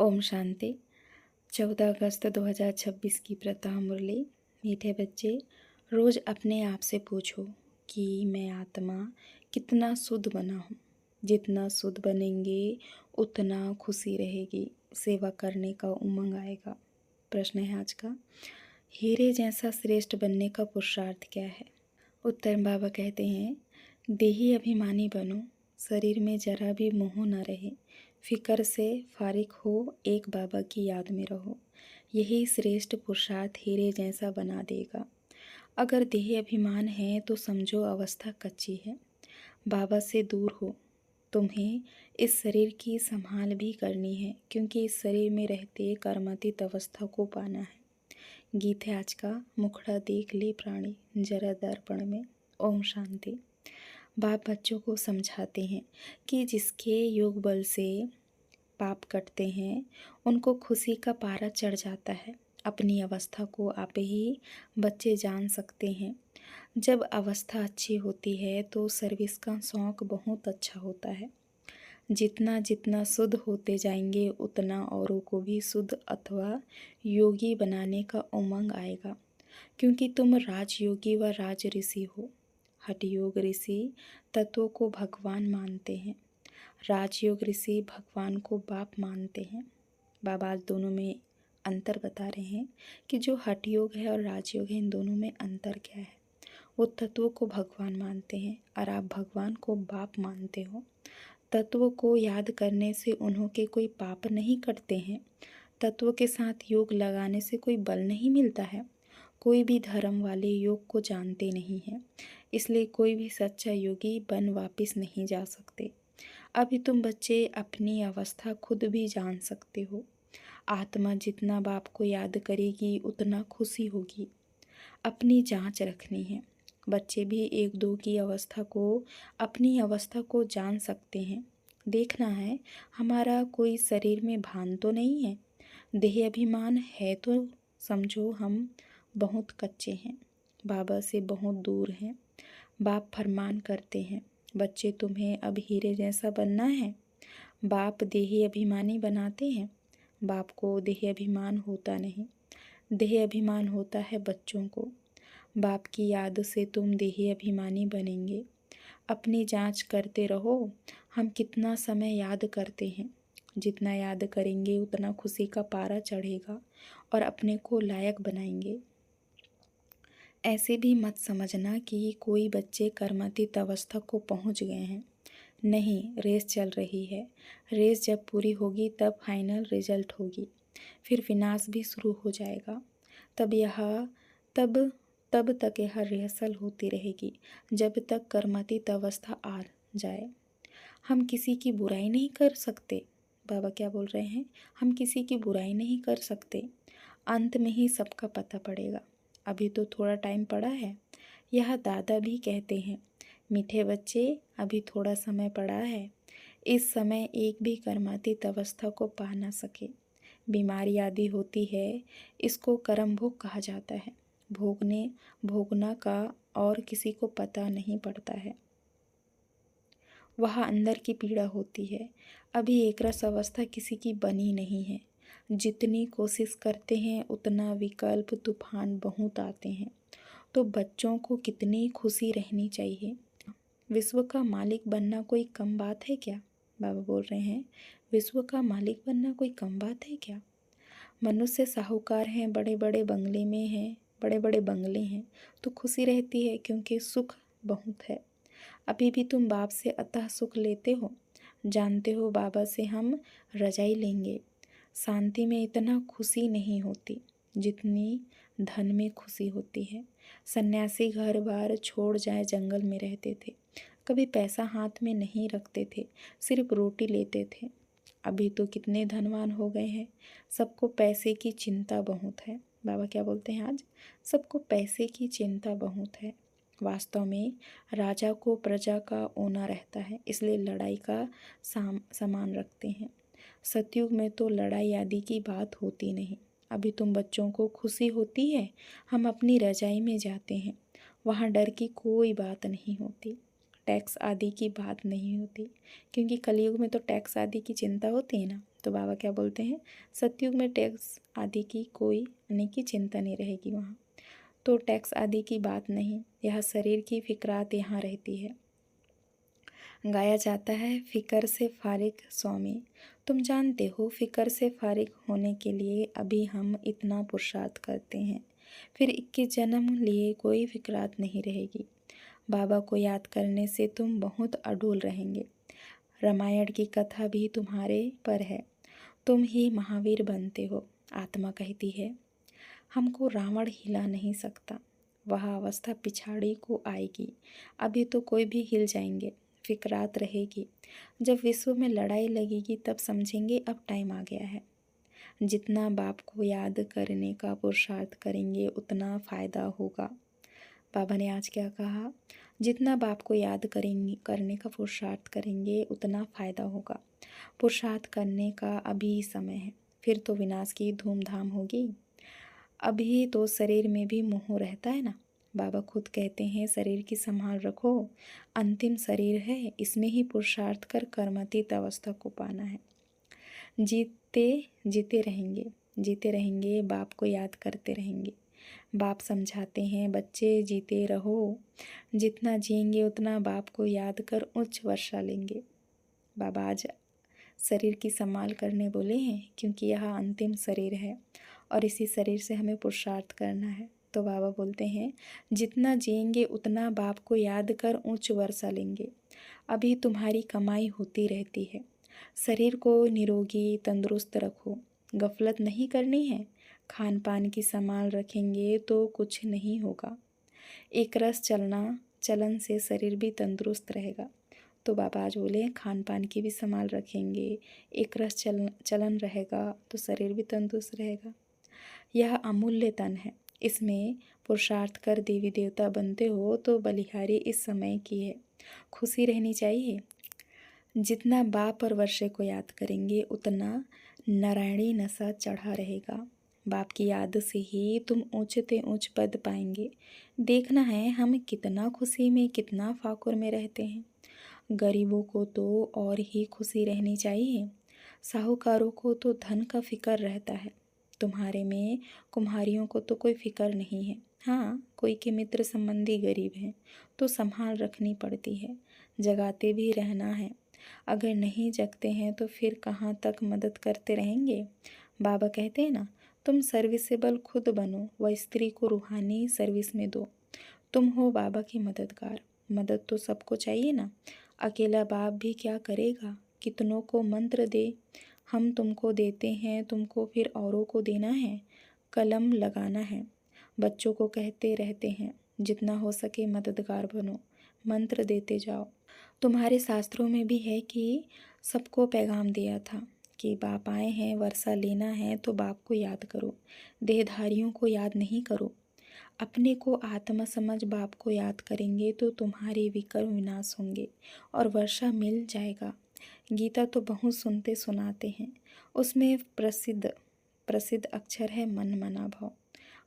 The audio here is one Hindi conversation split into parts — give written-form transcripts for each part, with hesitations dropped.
ओम शांति। 14 अगस्त 2026 की प्रातः मुरली। मीठे बच्चे, रोज़ अपने आप से पूछो कि मैं आत्मा कितना शुद्ध बना हूँ। जितना शुद्ध बनेंगे उतना खुशी रहेगी, सेवा करने का उमंग आएगा। प्रश्न है आज का, हीरे जैसा श्रेष्ठ बनने का पुरुषार्थ क्या है? उत्तर बाबा कहते हैं, देही अभिमानी बनो, शरीर में जरा भी मोह न रहे, फिक्र से फारिग हो, एक बाबा की याद में रहो। यही श्रेष्ठ पुरुषार्थ हीरे जैसा बना देगा। अगर देह अभिमान है तो समझो अवस्था कच्ची है, बाबा से दूर हो। तुम्हें इस शरीर की संभाल भी करनी है, क्योंकि इस शरीर में रहते कर्मातीत अवस्था को पाना है। गीत है आज का, मुखड़ा देख ले प्राणी जरा दर्पण में। ओम शांति। बाप बच्चों को समझाते हैं कि जिसके योग बल से पाप कटते हैं उनको खुशी का पारा चढ़ जाता है। अपनी अवस्था को आप ही बच्चे जान सकते हैं। जब अवस्था अच्छी होती है तो सर्विस का शौक़ बहुत अच्छा होता है। जितना जितना शुद्ध होते जाएंगे उतना औरों को भी शुद्ध अथवा योगी बनाने का उमंग आएगा, क्योंकि तुम राजयोगी व राज ऋषि हो। हठयोग ऋषि तत्वों को भगवान मानते हैं, राजयोग ऋषि भगवान को बाप मानते हैं। बाबा आज दोनों में अंतर बता रहे हैं कि जो हठयोग है और राजयोग है, इन दोनों में अंतर क्या है। वो तत्वों को भगवान मानते हैं और आप भगवान को बाप मानते हो। तत्वों को याद करने से उन्हों के कोई पाप नहीं कटते हैं। तत्वों के साथ योग लगाने से कोई बल नहीं मिलता है। कोई भी धर्म वाले योग को जानते नहीं हैं, इसलिए कोई भी सच्चा योगी बन वापिस नहीं जा सकते। अभी तुम बच्चे अपनी अवस्था खुद भी जान सकते हो। आत्मा जितना बाप को याद करेगी उतना खुशी होगी। अपनी जांच रखनी है। बच्चे भी एक दो की अवस्था को, अपनी अवस्था को जान सकते हैं। देखना है हमारा कोई शरीर में भान तो नहीं है। देह अभिमान है तो समझो हम बहुत कच्चे हैं, बाबा से बहुत दूर हैं। बाप फरमान करते हैं, बच्चे तुम्हें अब हीरे जैसा बनना है। बाप देही अभिमानी बनाते हैं। बाप को देह अभिमान होता नहीं, देह अभिमान होता है बच्चों को। बाप की याद से तुम देही अभिमानी बनेंगे। अपनी जांच करते रहो, हम कितना समय याद करते हैं। जितना याद करेंगे उतना खुशी का पारा चढ़ेगा और अपने को लायक बनाएंगे। ऐसे भी मत समझना कि कोई बच्चे कर्मातीत अवस्था को पहुंच गए हैं। नहीं, रेस चल रही है। रेस जब पूरी होगी तब फाइनल रिजल्ट होगी, फिर विनाश भी शुरू हो जाएगा। तब तक यह रिहर्सल होती रहेगी जब तक कर्मातीत अवस्था आ जाए। हम किसी की बुराई नहीं कर सकते। बाबा क्या बोल रहे हैं, हम किसी की बुराई नहीं कर सकते। अंत में ही सबका पता पड़ेगा। अभी तो थोड़ा टाइम पड़ा है। यह दादा भी कहते हैं, मीठे बच्चे अभी थोड़ा समय पड़ा है। इस समय एक भी कर्मातीत अवस्था को पा ना सके। बीमारी आदि होती है, इसको कर्म भोग कहा जाता है। भोगना का और किसी को पता नहीं पड़ता है। वह अंदर की पीड़ा होती है। अभी एक रस अवस्था किसी की बनी नहीं है। जितनी कोशिश करते हैं उतना विकल्प तूफान बहुत आते हैं। तो बच्चों को कितनी खुशी रहनी चाहिए। विश्व का मालिक बनना कोई कम बात है क्या? बाबा बोल रहे हैं, विश्व का मालिक बनना कोई कम बात है क्या? मनुष्य साहूकार हैं, बड़े बड़े बंगले में हैं, बड़े बड़े बंगले हैं तो खुशी रहती है, क्योंकि सुख बहुत है। अभी भी तुम बाप से अतः सुख लेते हो। जानते हो बाबा से हम रजाई लेंगे। शांति में इतना खुशी नहीं होती जितनी धन में खुशी होती है। सन्यासी घर बार छोड़ जाए जंगल में रहते थे, कभी पैसा हाथ में नहीं रखते थे, सिर्फ रोटी लेते थे। अभी तो कितने धनवान हो गए हैं। सबको पैसे की चिंता बहुत है। बाबा क्या बोलते हैं आज, सबको पैसे की चिंता बहुत है। वास्तव में राजा को प्रजा का ओना रहता है, इसलिए लड़ाई का सामान रखते हैं। सतयुग में तो लड़ाई आदि की बात होती नहीं। अभी तुम बच्चों को खुशी होती है, हम अपनी रजाई में जाते हैं, वहाँ डर की कोई बात नहीं होती, टैक्स आदि की बात नहीं होती, क्योंकि कलयुग में तो टैक्स आदि की चिंता होती है ना। तो बाबा क्या बोलते हैं, सतयुग में टैक्स आदि की कोई यानी कि चिंता नहीं रहेगी वहाँ। तो टैक्स आदि की बात नहीं, यह शरीर की फिक्रात यहाँ रहती है। गाया जाता है, फिक्र से फारिग स्वामी। तुम जानते हो फिक्र से फारिग होने के लिए अभी हम इतना पुरुषार्थ करते हैं, फिर 21 जन्म लिए कोई फिक्रात नहीं रहेगी। बाबा को याद करने से तुम बहुत अडोल रहेंगे। रामायण की कथा भी तुम्हारे पर है, तुम ही महावीर बनते हो। आत्मा कहती है, हमको रावण हिला नहीं सकता, वह अवस्था पिछाड़ी को आएगी, अभी तो कोई भी हिल जाएंगे। फिक्रात रहेगी, जब विश्व में लड़ाई लगेगी तब समझेंगे अब टाइम आ गया है। जितना बाप को याद करने का पुरुषार्थ करेंगे उतना फ़ायदा होगा। बाबा ने आज क्या कहा, जितना बाप को याद करेंगे करने का पुरुषार्थ करेंगे उतना फ़ायदा होगा। पुरुषार्थ करने का अभी समय है, फिर तो विनाश की धूमधाम होगी। अभी तो शरीर में भी मोह रहता है ना। बाबा खुद कहते हैं, शरीर की संभाल रखो, अंतिम शरीर है, इसमें ही पुरुषार्थ कर कर्मातीत अवस्था को पाना है। जीते जीते रहेंगे, जीते रहेंगे, बाप को याद करते रहेंगे। बाप समझाते हैं, बच्चे जीते रहो, जितना जिएंगे उतना बाप को याद कर उच्च वर्षा लेंगे। बाबा आज शरीर की संभाल करने बोले हैं, क्योंकि यह अंतिम शरीर है और इसी शरीर से हमें पुरुषार्थ करना है। तो बाबा बोलते हैं, जितना जिएंगे उतना बाप को याद कर उच्च वर्षा लेंगे। अभी तुम्हारी कमाई होती रहती है, शरीर को निरोगी तंदुरुस्त रखो, गफलत नहीं करनी है। खान पान की संभाल रखेंगे तो कुछ नहीं होगा। एक रस चलन से शरीर भी तंदुरुस्त रहेगा। तो बाबा आज बोले, खान पान की भी संभाल रखेंगे, एक रस चलन रहेगा तो शरीर भी तंदुरुस्त रहेगा। यह अमूल्य तन है, इसमें पुरुषार्थ कर देवी देवता बनते हो तो बलिहारी इस समय की है, खुशी रहनी चाहिए। जितना बाप और वर्षे को याद करेंगे उतना नारायणी नशा चढ़ा रहेगा। बाप की याद से ही तुम ऊंचते ऊंच पद पाएंगे। देखना है हम कितना खुशी में कितना फाकुर में रहते हैं। गरीबों को तो और ही खुशी रहनी चाहिए, साहूकारों को तो धन का फिक्र रहता है। तुम्हारे में कुम्हारियों को तो कोई फिक्र नहीं है। हाँ, कोई के मित्र संबंधी गरीब हैं तो संभाल रखनी पड़ती है, जगाते भी रहना है। अगर नहीं जगते हैं तो फिर कहाँ तक मदद करते रहेंगे। बाबा कहते हैं ना, तुम सर्विसेबल खुद बनो व स्त्री को रूहानी सर्विस में दो। तुम हो बाबा के मददगार, मदद तो सबको चाहिए ना। अकेला बाप भी क्या करेगा, कितनों को मंत्र दे। हम तुमको देते हैं, तुमको फिर औरों को देना है, कलम लगाना है। बच्चों को कहते रहते हैं, जितना हो सके मददगार बनो, मंत्र देते जाओ। तुम्हारे शास्त्रों में भी है कि सबको पैगाम दिया था कि बाप आए हैं, वर्षा लेना है तो बाप को याद करो, देहधारियों को याद नहीं करो। अपने को आत्मा समझ बाप को याद करेंगे तो तुम्हारे विकर्म विनाश होंगे और वर्षा मिल जाएगा। गीता तो बहुत सुनते सुनाते हैं, उसमें प्रसिद्ध अक्षर है मन मना भाव।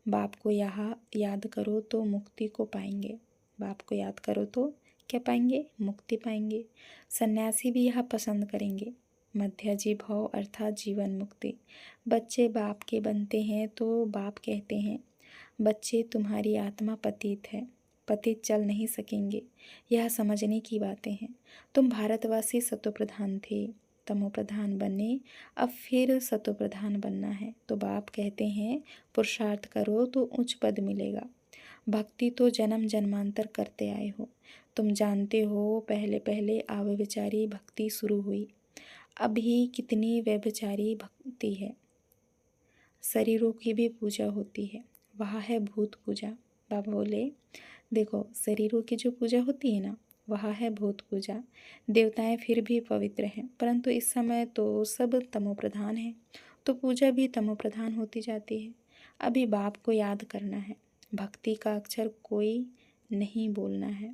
बाप को यहाँ याद करो तो मुक्ति को पाएंगे। बाप को याद करो तो क्या पाएंगे, मुक्ति पाएंगे। सन्यासी भी यह पसंद करेंगे, मध्याजी भाव अर्थात जीवन मुक्ति। बच्चे बाप के बनते हैं तो बाप कहते हैं, बच्चे तुम्हारी आत्मा पतित है, पतित चल नहीं सकेंगे। यह समझने की बातें हैं। तुम भारतवासी सतोप्रधान थे, तमोप्रधान बने, अब फिर सतोप्रधान बनना है। तो बाप कहते हैं, पुरुषार्थ करो तो उच्च पद मिलेगा। भक्ति तो जन्म जन्मांतर करते आए हो, तुम जानते हो। पहले पहले अव्यभिचारी भक्ति शुरू हुई, अभी कितनी व्यभिचारी भक्ति है। शरीरों की भी पूजा होती है, वह है भूत पूजा। बाबा बोले, देखो शरीरों की जो पूजा होती है ना, वह है भूत पूजा। देवताएं फिर भी पवित्र हैं, परंतु इस समय तो सब तमोप्रधान हैं, तो पूजा भी तमोप्रधान होती जाती है। अभी बाप को याद करना है, भक्ति का अक्षर कोई नहीं बोलना है।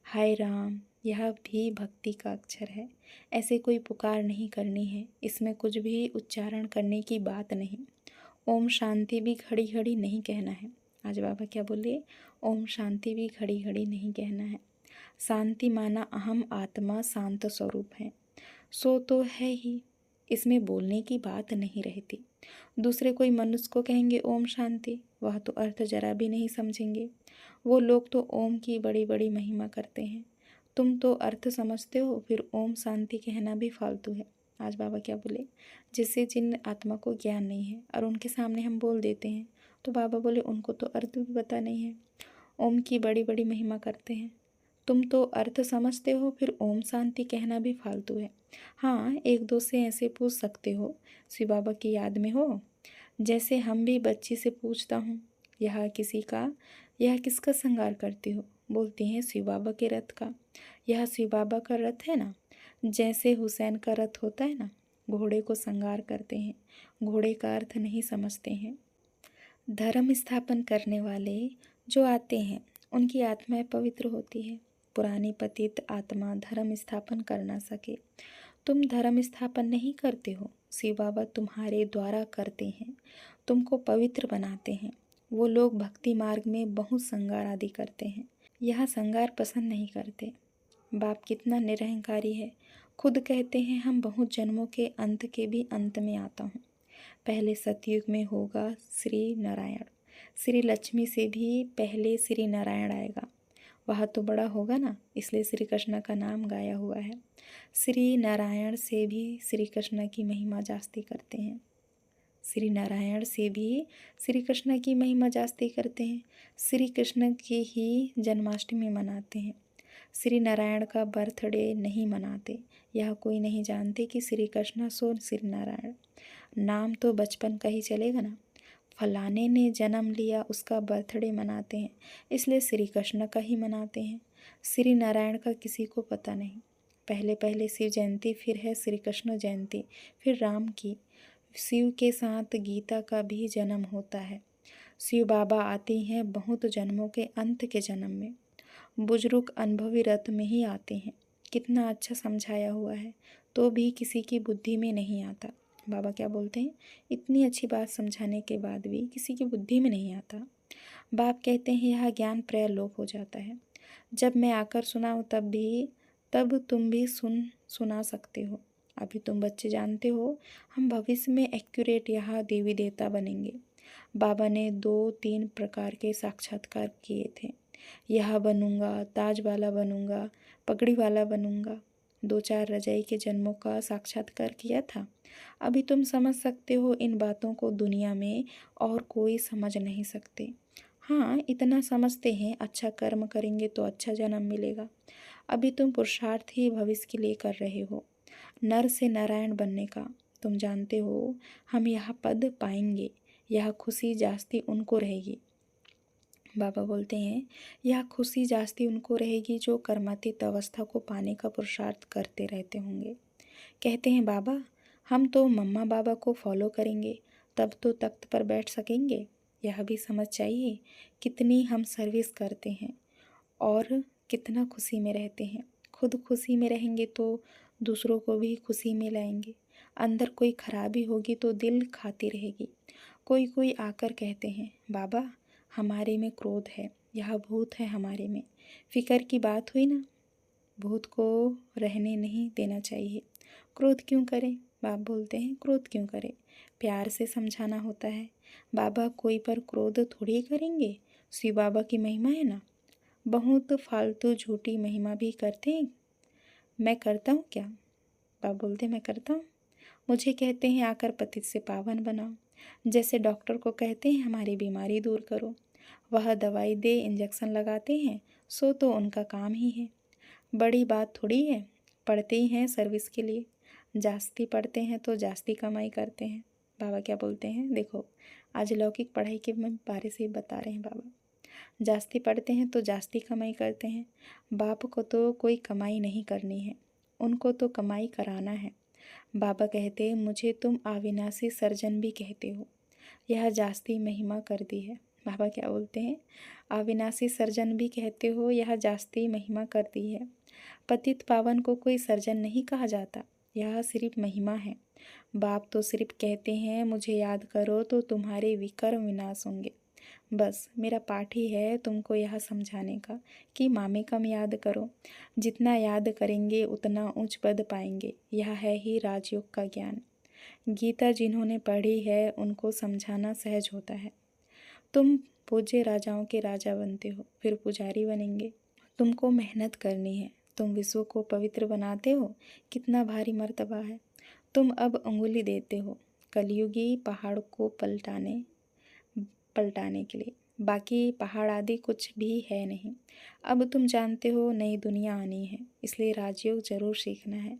हाय राम, यह भी भक्ति का अक्षर है। ऐसे कोई पुकार नहीं करनी है, इसमें कुछ भी उच्चारण करने की बात नहीं। ओम शांति भी घड़ी घड़ी नहीं कहना है। आज बाबा क्या बोले, ओम शांति भी घड़ी घड़ी नहीं कहना है। शांति माना अहम आत्मा शांत स्वरूप है, सो तो है ही। इसमें बोलने की बात नहीं रहती। दूसरे कोई मनुष्य को कहेंगे ओम शांति, वह तो अर्थ जरा भी नहीं समझेंगे। वो लोग तो ओम की बड़ी बड़ी महिमा करते हैं, तुम तो अर्थ समझते हो, फिर ओम शांति कहना भी फालतू है। आज बाबा क्या बोले, जिससे जिन आत्मा को ज्ञान नहीं है और उनके सामने हम बोल देते हैं, तो बाबा बोले उनको तो अर्थ भी पता नहीं है, ओम की बड़ी बड़ी महिमा करते हैं, तुम तो अर्थ समझते हो, फिर ओम शांति कहना भी फालतू है। हाँ, एक दो से ऐसे पूछ सकते हो, शिव बाबा की याद में हो, जैसे हम भी बच्ची से पूछता हूँ, यह किसका श्रृंगार करती हो, बोलती हैं शिव बाबा के रथ का। यह शिव बाबा का रथ है ना, जैसे हुसैन का रथ होता है ना, घोड़े को श्रृंगार करते हैं, घोड़े का अर्थ नहीं समझते हैं। धर्म स्थापन करने वाले जो आते हैं उनकी आत्माएं पवित्र होती है। पुरानी पतित आत्मा धर्म स्थापन कर ना सके। तुम धर्म स्थापन नहीं करते हो, शिव बाबा तुम्हारे द्वारा करते हैं, तुमको पवित्र बनाते हैं। वो लोग भक्ति मार्ग में बहुत श्रृंगार आदि करते हैं, यह श्रृंगार पसंद नहीं करते। बाप कितना निरहंकारी है, खुद कहते हैं हम बहुत जन्मों के अंत के भी अंत में आता हूँ। पहले सतयुग में होगा श्री नारायण, श्री लक्ष्मी से भी पहले श्री नारायण आएगा, वह तो बड़ा होगा ना, इसलिए श्री कृष्ण का नाम गाया हुआ है। श्री नारायण से भी श्री कृष्ण की महिमा जास्ती करते हैं, श्री नारायण से भी श्री कृष्ण की महिमा जास्ती करते हैं। श्री कृष्ण की ही जन्माष्टमी मनाते हैं, श्री नारायण का बर्थडे नहीं मनाते। यह कोई नहीं जानते कि श्री कृष्ण सो श्री नारायण, नाम तो बचपन का ही चलेगा ना। फलाने ने जन्म लिया उसका बर्थडे मनाते हैं, इसलिए श्री कृष्ण का ही मनाते हैं, श्री नारायण का किसी को पता नहीं। पहले पहले शिव जयंती, फिर है श्री कृष्ण जयंती, फिर राम की। शिव के साथ गीता का भी जन्म होता है। शिव बाबा आते हैं बहुत जन्मों के अंत के जन्म में, बुजुर्ग अनुभवी रथ में ही आते हैं। कितना अच्छा समझाया हुआ है, तो भी किसी की बुद्धि में नहीं आता। बाबा क्या बोलते हैं, इतनी अच्छी बात समझाने के बाद भी किसी की बुद्धि में नहीं आता। बाप कहते हैं यह ज्ञान प्रलोप हो जाता है। जब मैं आकर सुनाऊँ तब तुम भी सुना सकते हो। अभी तुम बच्चे जानते हो, हम भविष्य में एक्यूरेट यहाँ देवी देवता बनेंगे। बाबा ने 2-3 प्रकार के साक्षात्कार किए थे, यह बनूंगा, ताज वाला बनूंगा, पगड़ी वाला बनूंगा। 2-4 रजाई के जन्मों का साक्षात्कार किया था। अभी तुम समझ सकते हो इन बातों को दुनिया में और कोई समझ नहीं सकते। हाँ, इतना समझते हैं अच्छा कर्म करेंगे तो अच्छा जन्म मिलेगा। अभी तुम पुरुषार्थ ही भविष्य के लिए कर रहे हो, नर से नारायण बनने का। तुम जानते हो हम यह पद पाएंगे, यह खुशी जास्ती उनको रहेगी। बाबा बोलते हैं यह खुशी जास्ती उनको रहेगी जो कर्मातीत अवस्था को पाने का पुरुषार्थ करते रहते होंगे। कहते हैं बाबा हम तो मम्मा बाबा को फॉलो करेंगे, तब तो तख्त पर बैठ सकेंगे। यह भी समझ चाहिए कितनी हम सर्विस करते हैं और कितना खुशी में रहते हैं। खुद खुशी में रहेंगे तो दूसरों को भी खुशी में लाएंगे। अंदर कोई खराबी होगी तो दिल खाती रहेगी। कोई आकर कहते हैं बाबा हमारे में क्रोध है, यह भूत है हमारे में। फिक्र की बात हुई ना, भूत को रहने नहीं देना चाहिए। क्रोध क्यों करें? बाप बोलते हैं क्रोध क्यों करें, प्यार से समझाना होता है। बाबा कोई पर क्रोध थोड़ी करेंगे, शिव बाबा की महिमा है ना। बहुत फालतू झूठी महिमा भी करते हैं। मैं करता हूँ क्या? बाप बोलते मैं करता हूँ। मुझे कहते हैं आकर पतित से पावन बनाओ, जैसे डॉक्टर को कहते हैं हमारी बीमारी दूर करो। वह दवाई दे इंजेक्शन लगाते हैं, सो तो उनका काम ही है, बड़ी बात थोड़ी है। पढ़ते ही हैं सर्विस के लिए, जास्ती पढ़ते हैं तो जास्ती कमाई करते हैं। बाबा क्या बोलते हैं, देखो आज लौकिक पढ़ाई के बारे से बता रहे हैं बाबा। जास्ती पढ़ते हैं तो जास्ती कमाई करते हैं। बाप को तो कोई कमाई नहीं करनी है, उनको तो कमाई कराना है। बाबा कहते मुझे तुम अविनाशी सर्जन भी कहते हो, यह जास्ती महिमा कर दी है। बाबा क्या बोलते हैं, अविनाशी सर्जन भी कहते हो, यह जास्ती महिमा कर दी है। पतित पावन को कोई सर्जन नहीं कहा जाता, यह सिर्फ महिमा है। बाप तो सिर्फ कहते हैं मुझे याद करो तो तुम्हारे विकर्म विनाश होंगे। बस मेरा पाठ ही है तुमको यह समझाने का कि मामे कम याद करो, जितना याद करेंगे उतना उच्च पद पाएंगे। यह है ही राजयोग का ज्ञान। गीता जिन्होंने पढ़ी है उनको समझाना सहज होता है। तुम पूज्य राजाओं के राजा बनते हो, फिर पुजारी बनेंगे। तुमको मेहनत करनी है, तुम विश्व को पवित्र बनाते हो, कितना भारी मर्तबा है। तुम अब अंगुली देते हो कलयुगी पहाड़ को पलटाने के लिए, बाकी पहाड़ आदि कुछ भी है नहीं। अब तुम जानते हो नई दुनिया आनी है, इसलिए राजयोग जरूर सीखना है।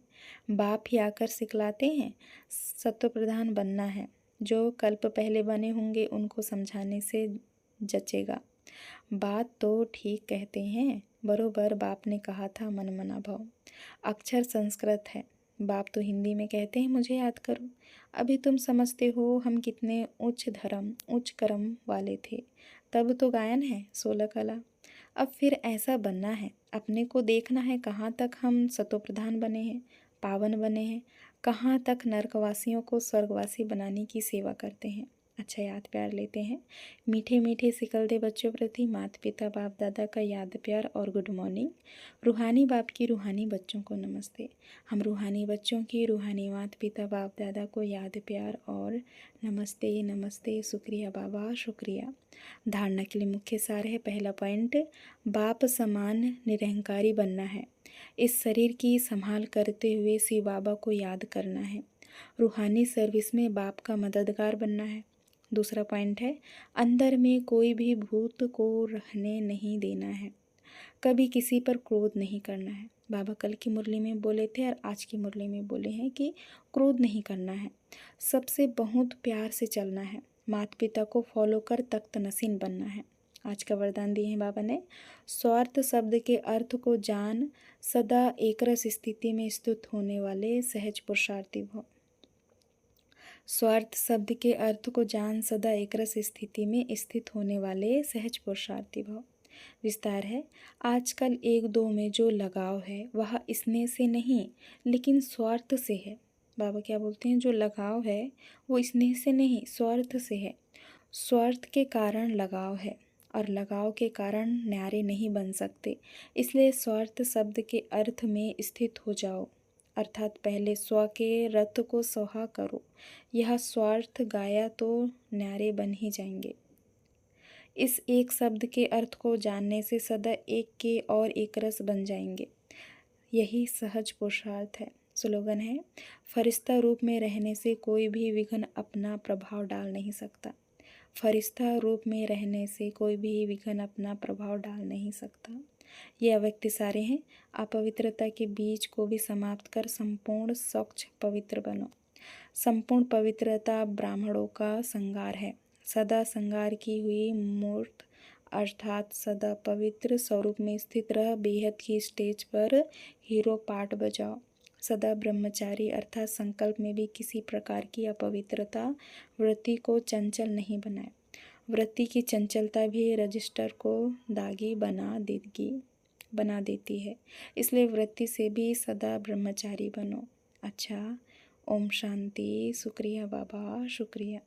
बाप ही आकर सिखलाते हैं, सत्व प्रधान बनना है। जो कल्प पहले बने होंगे उनको समझाने से जचेगा। बात तो ठीक कहते हैं, बरोबर बाप ने कहा था, मन मना भाव। अक्षर संस्कृत है, बाप तो हिंदी में कहते हैं, मुझे याद करो। अभी तुम समझते हो हम कितने उच्च धर्म उच्च कर्म वाले थे। तब तो गायन है 16 कला। अब फिर ऐसा बनना है, अपने को देखना है कहाँ तक हम सतोप्रधान बने हैं, पावन बने हैं, कहाँ तक नरकवासियों को स्वर्गवासी बनाने की सेवा करते हैं। अच्छा याद प्यार लेते हैं। मीठे मीठे सिकलते बच्चों प्रति माता पिता बाप दादा का याद प्यार और गुड मॉर्निंग। रूहानी बाप की रूहानी बच्चों को नमस्ते। हम रूहानी बच्चों की रूहानी माता पिता बाप दादा को याद प्यार और नमस्ते नमस्ते, शुक्रिया बाबा शुक्रिया। धारणा के लिए मुख्य सार है, पहला पॉइंट, बाप समान निरहंकारी बनना है। इस शरीर की संभाल करते हुए शिव बाबा को याद करना है। रूहानी सर्विस में बाप का मददगार बनना है। दूसरा पॉइंट है, अंदर में कोई भी भूत को रहने नहीं देना है। कभी किसी पर क्रोध नहीं करना है। बाबा कल की मुरली में बोले थे और आज की मुरली में बोले हैं कि क्रोध नहीं करना है, सबसे बहुत प्यार से चलना है। माता पिता को फॉलो कर तख्त नसीन बनना है। आज का वरदान दिए हैं बाबा ने, स्वार्थ शब्द के अर्थ को जान, सदा एकरस स्थिति में स्थित होने वाले सहज पुरुषार्थी भव। स्वार्थ शब्द के अर्थ को जान, सदा एकरस स्थिति में स्थित होने वाले सहज पुरुषार्थी भव। विस्तार है, आजकल एक दो में जो लगाव है वह स्नेह से नहीं लेकिन स्वार्थ से है। बाबा क्या बोलते हैं, जो लगाव है वो स्नेह से नहीं स्वार्थ से है। स्वार्थ के कारण लगाव है और लगाव के कारण न्यारे नहीं बन सकते। इसलिए स्वार्थ शब्द के अर्थ में स्थित हो जाओ, अर्थात पहले स्व के रथ को सोहा करो। यह स्वार्थ गाया तो न्यारे बन ही जाएंगे। इस एक शब्द के अर्थ को जानने से सदा एक के और एक रस बन जाएंगे। यही सहज पुरुषार्थ है। स्लोगन है, फरिश्ता रूप में रहने से कोई भी विघ्न अपना प्रभाव डाल नहीं सकता। फरिश्ता रूप में रहने से कोई भी विघ्न अपना प्रभाव डाल नहीं सकता। ये अव्यक्त सारे हैं। अपवित्रता के बीज को भी समाप्त कर संपूर्ण स्वच्छ पवित्र बनो। संपूर्ण पवित्रता ब्राह्मणों का संगार है। सदा संगार की हुई मूर्त अर्थात सदा पवित्र स्वरूप में स्थित रह बेहद की स्टेज पर हीरो पार्ट बजाओ। सदा ब्रह्मचारी अर्थात संकल्प में भी किसी प्रकार की अपवित्रता वृत्ति को चंचल नहीं बनाए। वृत्ति की चंचलता भी रजिस्टर को दागी बना देती है, इसलिए वृत्ति से भी सदा ब्रह्मचारी बनो। अच्छा, ओम शांति, शुक्रिया बाबा शुक्रिया।